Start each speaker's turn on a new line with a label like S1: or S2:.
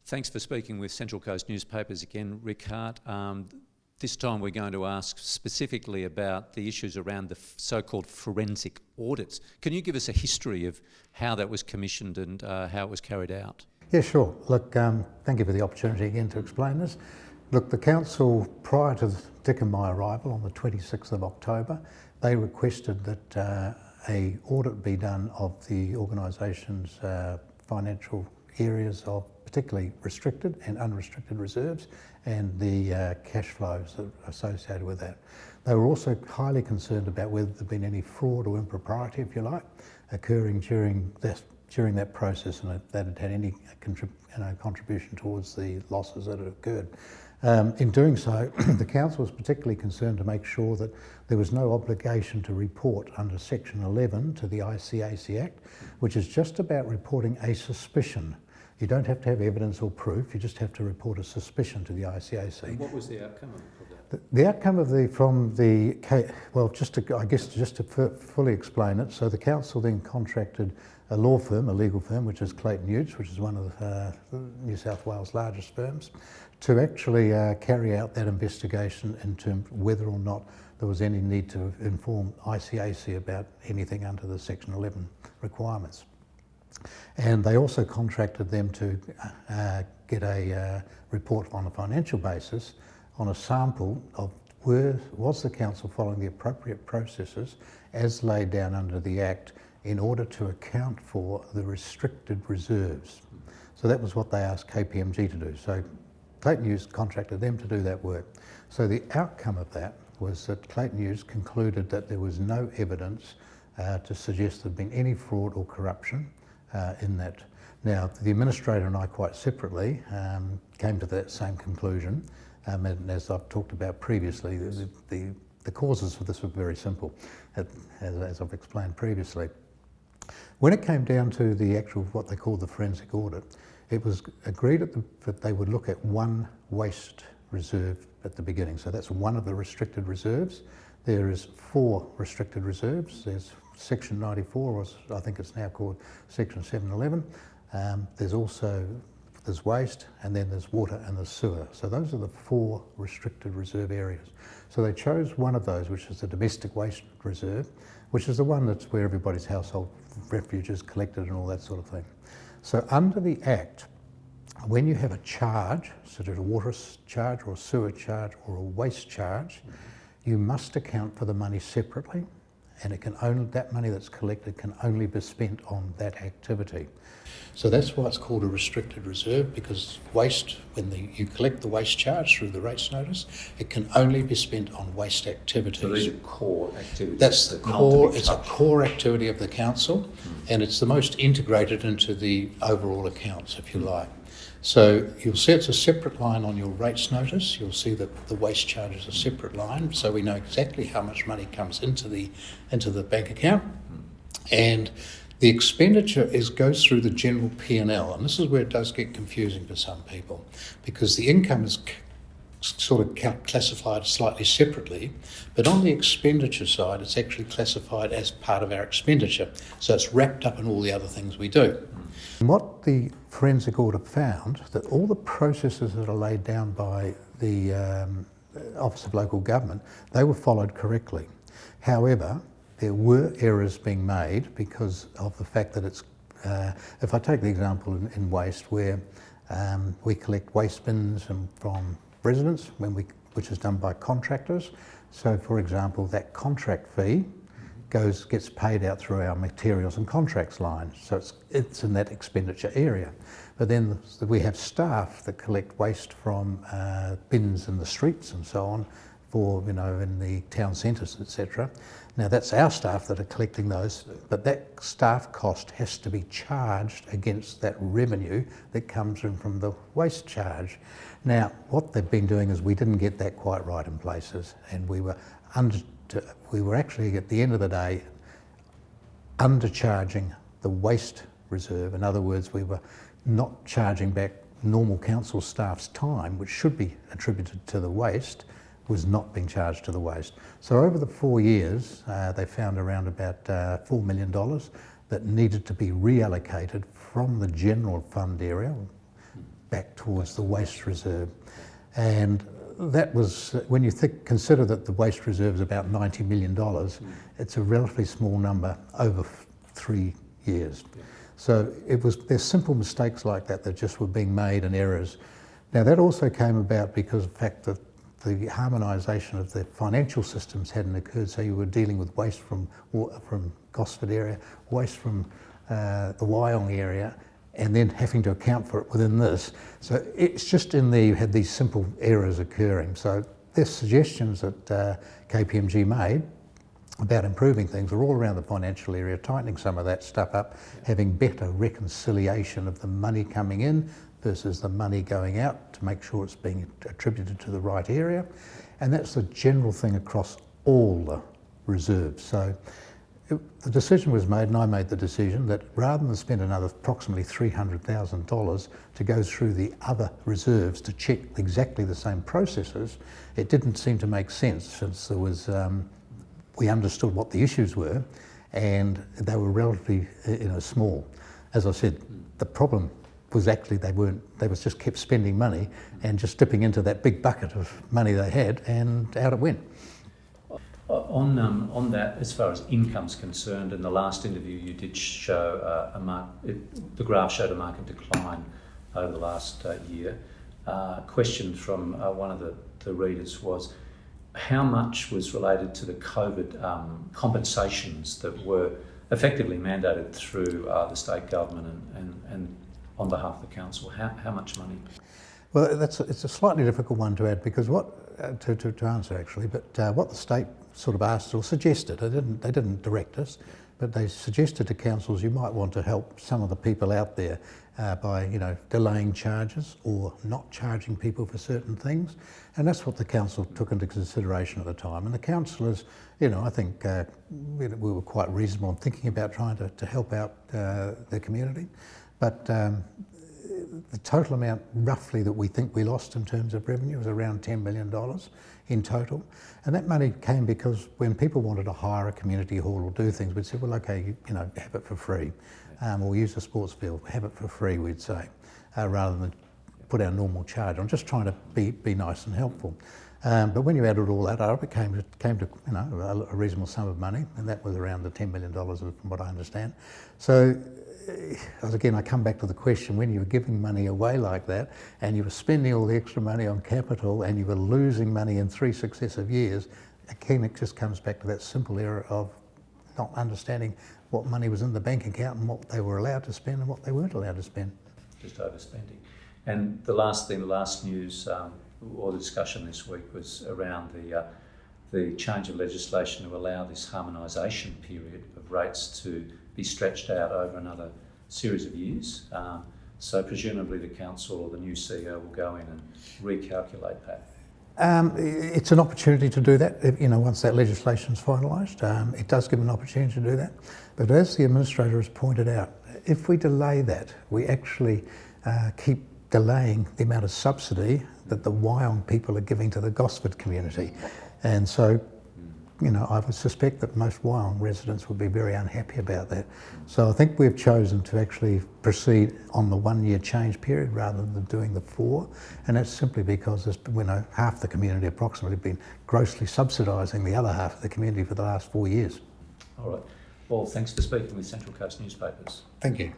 S1: Thanks for speaking with Central Coast Newspapers again, Rik Hart. This time we're going to ask specifically about the issues around the so-called forensic audits. Can you give us a history of how that was commissioned and how it was carried out?
S2: Yeah, sure. Look, thank you for the opportunity again to explain this. Look, the Council, prior to Dick and my arrival on the 26th of October, they requested that an audit be done of the organisation's financial areas of particularly restricted and unrestricted reserves and the cash flows that are associated with that. They were also highly concerned about whether there'd been any fraud or impropriety, if you like, occurring during that process, and that had had any contribution towards the losses that had occurred. In doing so, the Council was particularly concerned to make sure that there was no obligation to report under Section 11 to the ICAC Act, which is just about reporting a suspicion. You don't have to have evidence or proof, you just have to report a suspicion to the ICAC.
S1: And what was the outcome of that?
S2: The outcome of just to fully explain it, so the Council then contracted a law firm, a legal firm, which is Clayton Utz, which is one of New South Wales' largest firms, to actually carry out that investigation in terms of whether or not there was any need to inform ICAC about anything under the Section 11 requirements. And they also contracted them to get a report on a financial basis on a sample of was the Council following the appropriate processes as laid down under the Act in order to account for the restricted reserves. So that was what they asked KPMG to do. So Clayton Utz contracted them to do that work. So the outcome of that was that Clayton Utz concluded that there was no evidence to suggest there'd been any fraud or corruption in that. Now, the Administrator and I quite separately came to that same conclusion, and as I've talked about previously, the causes for this were very simple, as I've explained previously. When it came down to the actual, what they call the forensic audit, it was agreed that they would look at one waste reserve at the beginning. So that's one of the restricted reserves. There is 4 restricted reserves. There's Section 94, or I think it's now called Section 711. There's waste, and then there's water and there's sewer. So those are the 4 restricted reserve areas. So they chose one of those, which is the domestic waste reserve, which is the one that's where everybody's household refuge is collected and all that sort of thing. So under the Act, when you have a charge, such as a water charge or a sewer charge or a waste charge, you must account for the money separately, and that money that's collected can only be spent on that activity. So that's why it's called a restricted reserve, because waste, when you collect the waste charge through the rates notice, it can only be spent on waste activities.
S1: So these are core activities.
S2: That's the core. It's a core activity of the Council, and it's the most integrated into the overall accounts, if you like. So you'll see it's a separate line on your rates notice. You'll see that the waste charge is a separate line, so we know exactly how much money comes into the bank account, and the expenditure goes through the general P&L, and this is where it does get confusing for some people, because the income is sort of classified slightly separately, but on the expenditure side it's actually classified as part of our expenditure, so it's wrapped up in all the other things we do. And what the forensic audit found, that all the processes that are laid down by the Office of Local Government, they were followed correctly. However, there were errors being made because of the fact that it's, if I take the example in waste, where we collect waste bins from residents, which is done by contractors. So for example, that contract fee gets paid out through our materials and contracts line. So it's in that expenditure area. But then we have staff that collect waste from bins in the streets and so on, in the town centres, etc. Now that's our staff that are collecting those, but that staff cost has to be charged against that revenue that comes in from the waste charge. Now what they've been doing is we didn't get that quite right in places, and we were actually at the end of the day undercharging the waste reserve. In other words, we were not charging back normal council staff's time, which should be attributed to the waste, was not being charged to the waste. So over the 4 years, they found around about $4 million that needed to be reallocated from the general fund area, back towards the waste reserve. And that was, when you consider that the waste reserve is about $90 million, it's a relatively small number over 3 years. Yeah. So there's simple mistakes like that just were being made and errors. Now that also came about because of the fact that the harmonisation of the financial systems hadn't occurred, so you were dealing with waste from Gosford area, waste from the Wyong area, and then having to account for it within this. So it's just in there you had these simple errors occurring. So there's suggestions that KPMG made about improving things are all around the financial area, tightening some of that stuff up, having better reconciliation of the money coming in versus the money going out to make sure it's being attributed to the right area. And that's the general thing across all the reserves. So the decision was made, and I made the decision, that rather than spend another approximately $300,000 to go through the other reserves to check exactly the same processes, it didn't seem to make sense since there was, we understood what the issues were and they were relatively small. As I said, the problem was actually they was just kept spending money and just dipping into that big bucket of money they had, and out it went.
S1: On that, as far as income's concerned, in the last interview you did show the graph showed a market decline over the last year. Question from one of the readers was, how much was related to the COVID compensations that were effectively mandated through the state government and on behalf of the council? How much money?
S2: Well, it's a slightly difficult one to add, because to answer actually, but what the state sort of asked or suggested, they didn't direct us, but they suggested to councils, you might want to help some of the people out there by delaying charges or not charging people for certain things, and that's what the council took into consideration at the time. And the councillors, I think we were quite reasonable in thinking about trying to help out the community, but the total amount roughly that we think we lost in terms of revenue was around $10 million in total. And that money came because when people wanted to hire a community hall or do things, we'd say, well, okay, have it for free. Or use a sports field, have it for free, we'd say, rather than put our normal charge. I'm just trying to be nice and helpful. But when you added all that up, it came to a reasonable sum of money, and that was around the $10 million from what I understand. So again, I come back to the question, when you were giving money away like that and you were spending all the extra money on capital and you were losing money in 3 successive years, again, it just comes back to that simple error of not understanding what money was in the bank account and what they were allowed to spend and what they weren't allowed to spend.
S1: Just overspending. And the last news or the discussion this week was around the change of legislation to allow this harmonisation period of rates to be stretched out over another series of years. So presumably the council or the new CEO will go in and recalculate that.
S2: It's an opportunity to do that, once that legislation is finalised. It does give an opportunity to do that. But as the administrator has pointed out, if we delay that, we actually keep delaying the amount of subsidy that the Wyong people are giving to the Gosford community. And so, I would suspect that most Wyong residents would be very unhappy about that. So I think we've chosen to actually proceed on the 1 year change period rather than doing the 4. And that's simply because half the community approximately been grossly subsidising the other half of the community for the last 4 years.
S1: All right. Well, thanks for speaking with Central Coast Newspapers.
S2: Thank you.